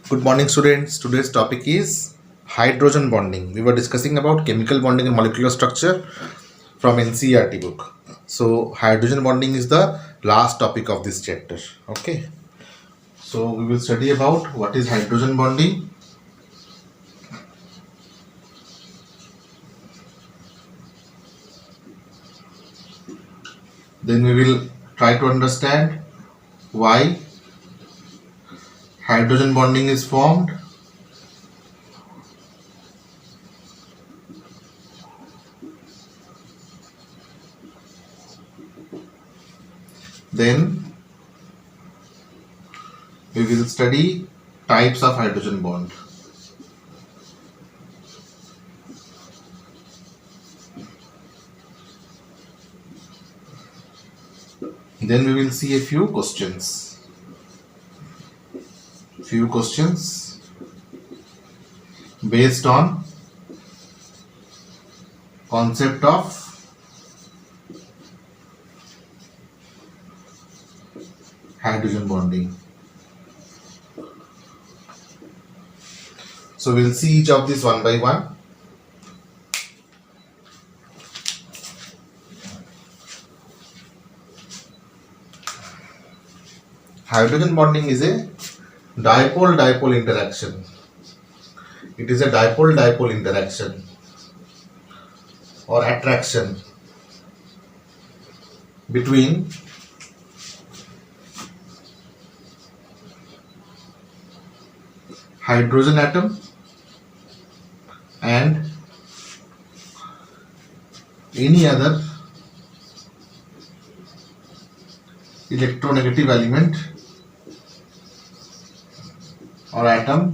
Good morning, students. Today's topic is hydrogen bonding. We were discussing about chemical bonding and molecular structure from NCERT book. So, hydrogen bonding is the last topic of this chapter. Okay. So, we will study about what is hydrogen bonding. Then we will try to understand why hydrogen bonding is formed. Then we will study types of hydrogen bond. Then we will see a few questions. Based on concept of hydrogen bonding. So we'll see each of these one by one. Hydrogen bonding is a dipole-dipole interaction. It is a dipole-dipole interaction or attraction between hydrogen atom and any other electronegative element or atom,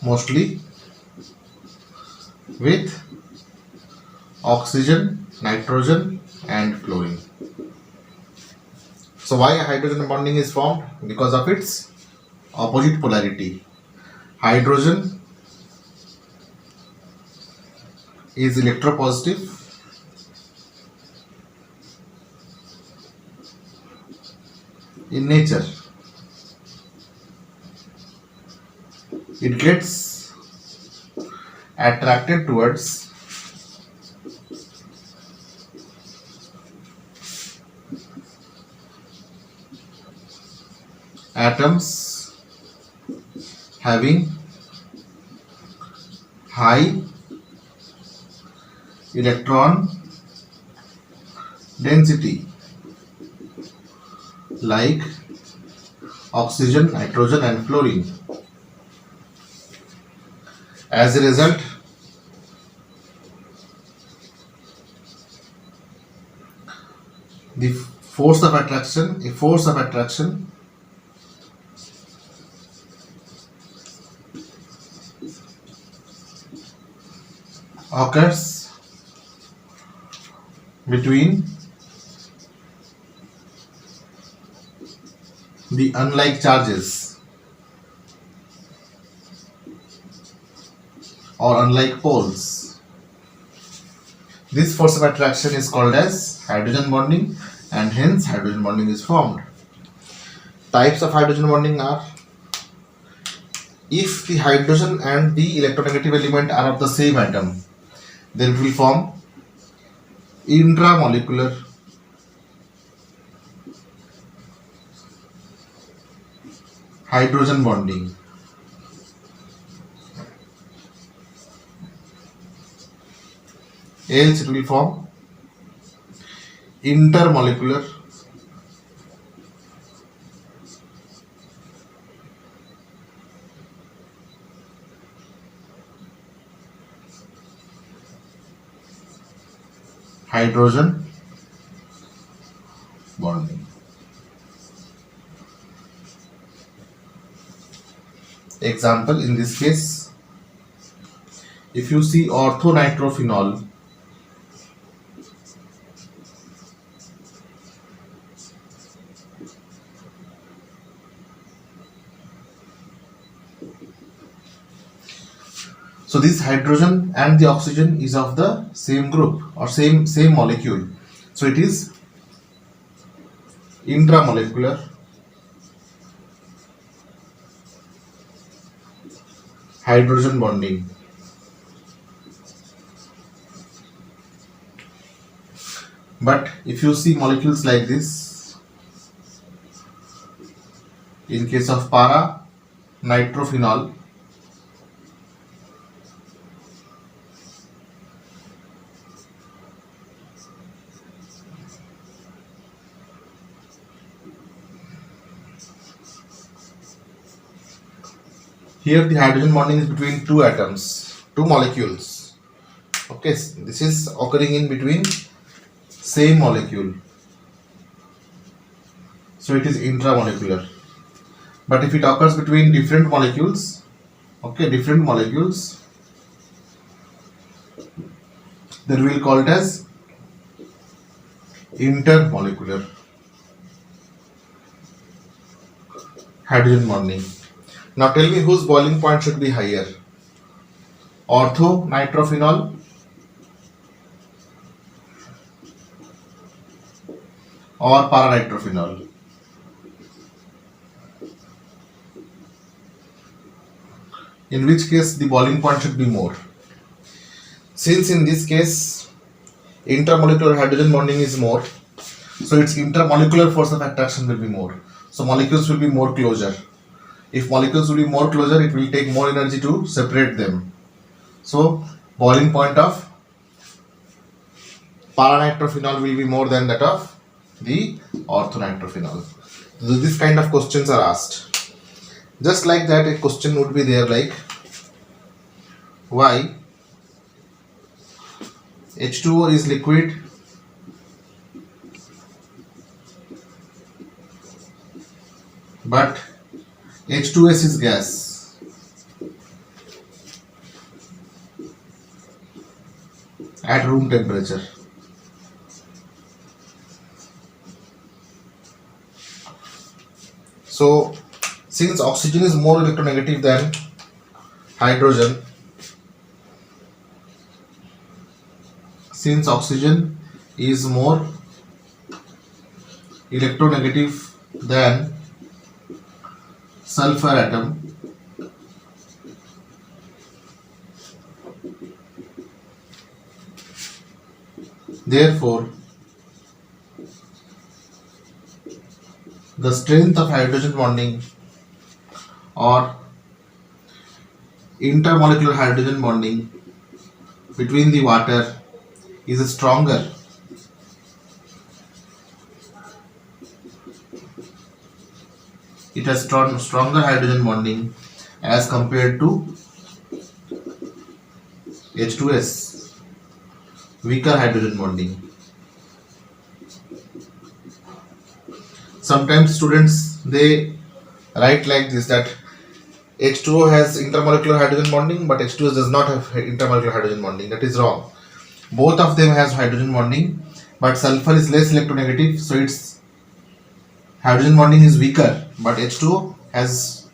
mostly with oxygen, nitrogen and fluorine. So why hydrogen bonding is formed? Because of its opposite polarity. Hydrogen is electropositive in nature. It gets attracted towards atoms having high electron density like oxygen, nitrogen and fluorine. As a result, a force of attraction occurs between the unlike charges or unlike poles. This force of attraction is called as hydrogen bonding and hence hydrogen bonding is formed. Types of hydrogen bonding are: if the hydrogen and the electronegative element are of the same atom, then it will form intramolecular hydrogen bonding. Else it will form intermolecular hydrogen bonding. Example, in this case, if you see orthonitrophenol, so this hydrogen and the oxygen is of the same group or same molecule, so it is intramolecular hydrogen bonding. But if you see molecules like this, in case of para nitrophenol, here the hydrogen bonding is between two atoms, two molecules. Okay, this is occurring in between same molecule, so it is intramolecular. But if it occurs between different molecules, okay, different molecules, then we will call it as intermolecular hydrogen bonding. Now tell me whose boiling point should be higher, ortho nitrophenol or para nitrophenol? In which case the boiling point should be more. Since in this case intermolecular hydrogen bonding is more, so its intermolecular force of attraction will be more. So molecules will be more closer. If molecules will be more closer, it will take more energy to separate them. So boiling point of para-nitrophenol will be more than that of the ortho-nitrophenol. So this kind of questions are asked. Just like that, a question would be there like, why H2O is liquid but H2S is gas? At room temperature. So since oxygen is more electronegative than hydrogen, since oxygen is more electronegative than sulfur atom, therefore the strength of hydrogen bonding or intermolecular hydrogen bonding between the water is stronger it has stronger hydrogen bonding as compared to H2S, weaker hydrogen bonding. Sometimes students they write like this, that H2O has intermolecular hydrogen bonding but H2S does not have intermolecular hydrogen bonding. That is wrong. Both of them has hydrogen bonding, but sulfur is less electronegative, so its hydrogen bonding is weaker. But H2O has,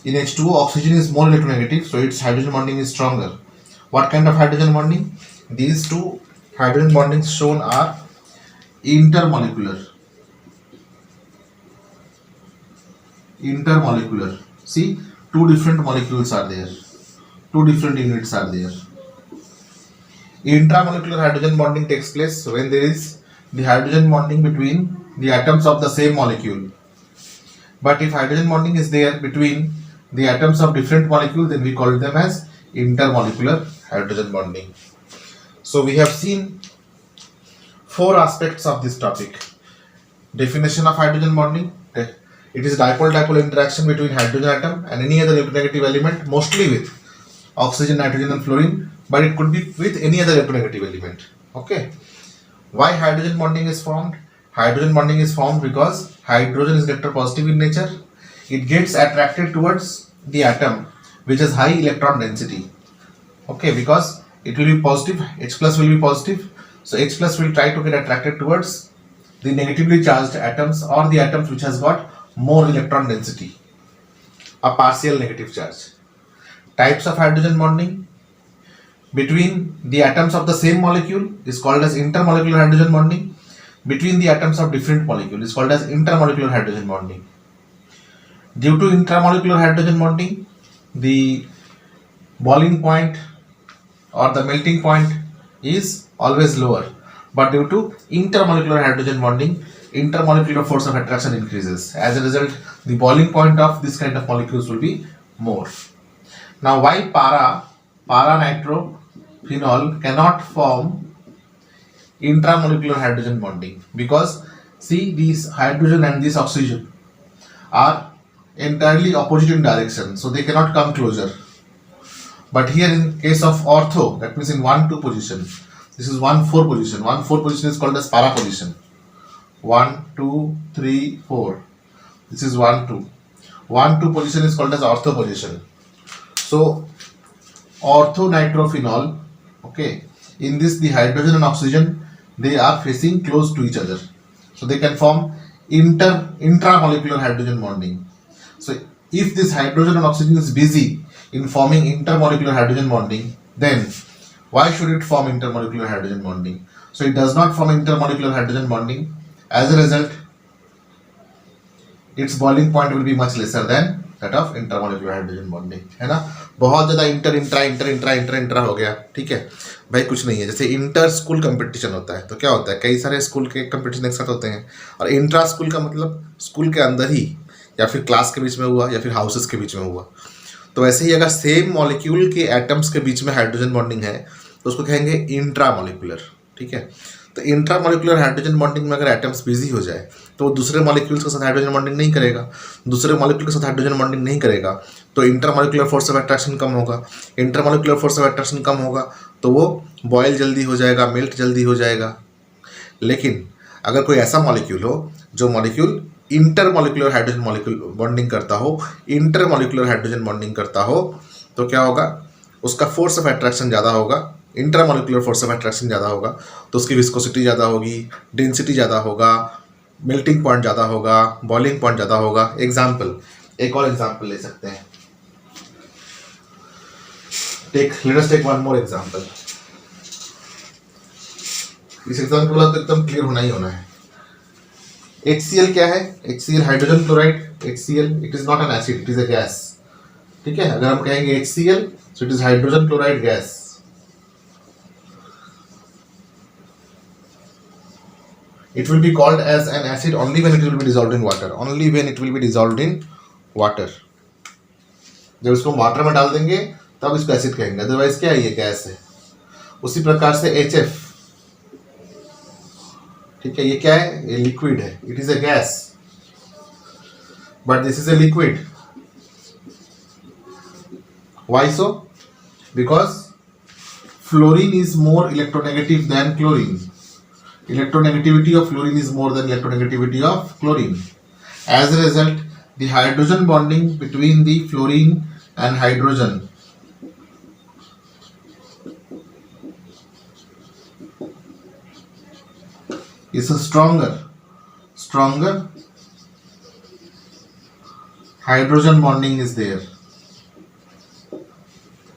in H2O oxygen is more electronegative, so its hydrogen bonding is stronger. What kind of hydrogen bonding? These two hydrogen bondings shown are intermolecular. Intermolecular. See, two different molecules are there, two different units are there. Intramolecular hydrogen bonding takes place when there is the hydrogen bonding between the atoms of the same molecule. But if hydrogen bonding is there between the atoms of different molecules, then we call them as intermolecular hydrogen bonding. So we have seen four aspects of this topic. Definition of hydrogen bonding. It is dipole-dipole interaction between hydrogen atom and any other electronegative element, mostly with oxygen, nitrogen and fluorine, but it could be with any other electronegative element. Okay. Why hydrogen bonding is formed? Hydrogen bonding is formed because hydrogen is electropositive in nature. It gets attracted towards the atom which has high electron density. Okay, because it will be positive, H plus will be positive, so H plus will try to get attracted towards the negatively charged atoms or the atoms which has got more electron density, a partial negative charge. Types of hydrogen bonding between the atoms of the same molecule is called as intermolecular hydrogen bonding. Between the atoms of different molecules is called as intermolecular hydrogen bonding. Due to intramolecular hydrogen bonding, the boiling point or the melting point is always lower, but due to intermolecular hydrogen bonding, intermolecular force of attraction increases. As a result, the boiling point of this kind of molecules will be more. Now, why para-nitrophenol cannot form intramolecular hydrogen bonding? Because see, these hydrogen and this oxygen are entirely opposite in direction, so they cannot come closer. But here in case of ortho, that means in 1-2 position, this is 1-4 position. 1-4 position is called as para position. 1, 2, 3, 4. This is 1-2. 1-2 position is called as ortho position. So orthonitrophenol, okay, in this the hydrogen and oxygen, they are facing close to each other, so they can form intramolecular hydrogen bonding. So if this hydrogen and oxygen is busy in forming intermolecular hydrogen bonding, then why should it form intermolecular hydrogen bonding? So it does not form intermolecular hydrogen bonding. As a result, its boiling point will be much lesser than that of intermolecular hydrogen bonding, है ना. बहुत ज़्यादा inter intra inter intra inter intra हो गया, ठीक है भाई, कुछ नहीं है. जैसे इंटर स्कूल कंपटीशन होता है तो क्या होता है, कई सारे स्कूल के कंपटीशन एक साथ होते हैं, और इंट्रा स्कूल का मतलब स्कूल के अंदर ही या फिर क्लास के बीच में हुआ या फिर हाउसेस के बीच में हुआ. तो वैसे ही अगर सेम मॉलिक्यूल के एटम्स के बीच में हाइड्रोजन बॉन्डिंग है तो उसको कहेंगे इंट्रा मॉलिक्यूलर, ठीक है. तो इंट्रा मॉलिक्यूलर हाइड्रोजन बॉन्डिंग में अगर एटम्स बिजी हो जाए तो वो दूसरे मॉलिक्यूल्स के साथ हाइड्रोजन बॉन्डिंग नहीं करेगा, दूसरे मॉलिक्यूल के साथ हाइड्रोजन बॉन्डिंग नहीं करेगा, तो इंटरमॉलिक्यूलर फोर्स ऑफ अट्रैक्शन कम होगा. इंटरमॉलिक्यूलर फोर्स ऑफ अट्रैक्शन कम होगा तो वो बॉयल जल्दी हो जाएगा, मेल्ट जल्दी हो जाएगा. लेकिन अगर कोई ऐसा मॉलिक्यूल हो जो molecule intermolecular hydrogen molecule bonding करता हो, इंटरमॉलिक्यूलर हाइड्रोजन बॉन्डिंग करता हो, तो क्या होगा, उसका फोर्स ऑफ अट्रैक्शन ज़्यादा होगा, इंटरमॉलिक्यूलर फोर्स ऑफ अट्रैक्शन ज़्यादा होगा, तो उसकी विस्कोसिटी ज़्यादा होगी, डेंसिटी ज़्यादा होगा, मेल्टिंग पॉइंट ज़्यादा होगा, बॉइलिंग पॉइंट ज़्यादा होगा. एग्जाम्पल, एक और एग्जाम्पल ले सकते हैं. Let us take one more example. इस एग्जाम्पल का तो एकदम क्लियर होना ही होना है. HCl क्या है? HCl hydrogen chloride. HCl it is not an acid, it is a gas, ठीक है. अगर हम कहेंगे HCl so it is hydrogen chloride gas. It will be called as an acid only when it will be dissolved in water. Only when it will be dissolved in water. जब इसको water में डाल देंगे तब इसको acid कहेंगे, otherwise क्या है, ये गैस है. उसी प्रकार से HF, ठीक है, ये क्या है, ये लिक्विड है, it is a gas, but this is a liquid. Why so? Because fluorine is more electronegative than chlorine. Electronegativity of fluorine is more than electronegativity of chlorine. As a result, the hydrogen bonding between the fluorine and hydrogen is a stronger hydrogen bonding is there.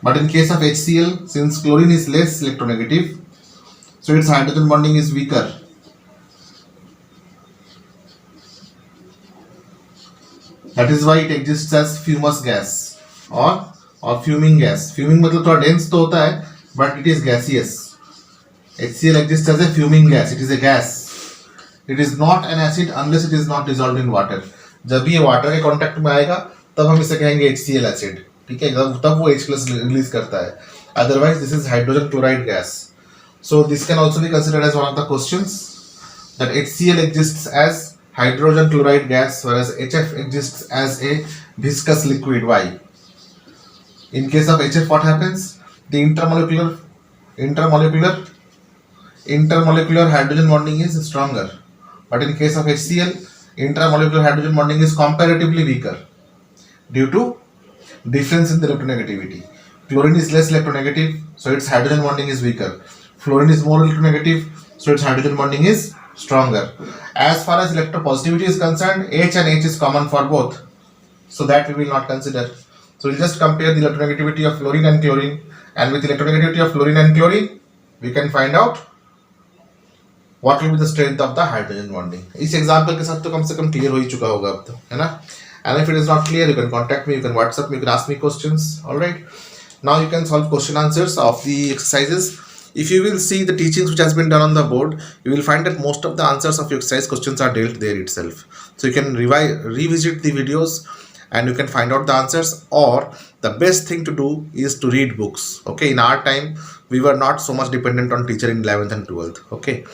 But in case of HCl, since chlorine is less electronegative, so its hydrogen bonding is weaker. That is why it exists as fumous gas or fuming gas. Fuming मतलब थोड़ा dense तो होता है, but it is gaseous. HCl exists as a fuming gas. It is a gas. It is not an acid unless it is not dissolved in water. जब ये water के contact में आएगा तब हम इसे कहेंगे HCl एसिड, ठीक है, तब वो H+ रिलीज करता है. Otherwise, this is hydrogen chloride gas. So this can also be considered as one of the questions, that HCl exists as hydrogen chloride gas whereas HF exists as a viscous liquid. Why? In case of HF, what happens? The intermolecular hydrogen bonding is stronger, but in case of HCl, intermolecular hydrogen bonding is comparatively weaker due to difference in the electronegativity. Chlorine is less electronegative, so its hydrogen bonding is weaker. Fluorine is more electronegative, so its hydrogen bonding is stronger. As far as electropositivity is concerned, H and H is common for both, so that we will not consider. So we'll just compare the electronegativity of fluorine and chlorine, and with the electronegativity of fluorine and chlorine, we can find out what will be the strength of the hydrogen bonding. इस example के साथ तो कम से कम clear हो ही चुका होगा अब तो, है ना? And if it is not clear, you can contact me, you can WhatsApp me, you can ask me questions. All right. Now you can solve question answers of the exercises. If you will see the teachings which has been done on the board, you will find that most of the answers of your exercise questions are dealt there itself. So you can revisit the videos and you can find out the answers, or the best thing to do is to read books. Okay, in our time we were not so much dependent on teacher in 11th and 12th. Okay,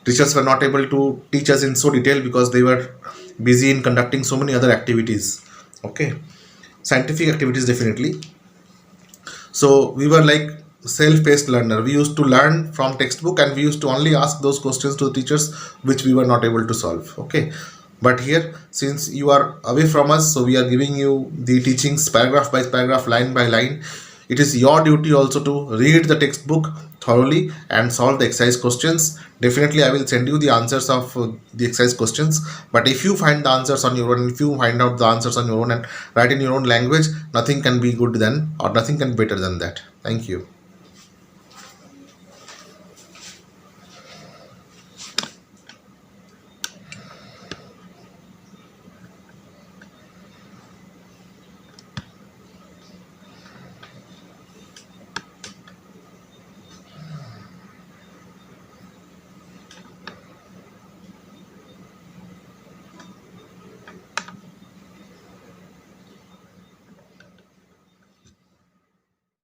teachers were not able to teach us in so detail because they were busy in conducting so many other activities. Okay, scientific activities definitely. So we were like self-paced learner. We used to learn from textbook and we used to only ask those questions to the teachers which we were not able to solve. Okay, but here, since you are away from us, so we are giving you the teachings paragraph by paragraph, line by line. It is your duty also to read the textbook thoroughly and solve the exercise questions. Definitely I will send you the answers of the exercise questions, but if you find the answers on your own, if you find out the answers on your own and write in your own language, nothing can be good then, or nothing can be better than that. Thank you.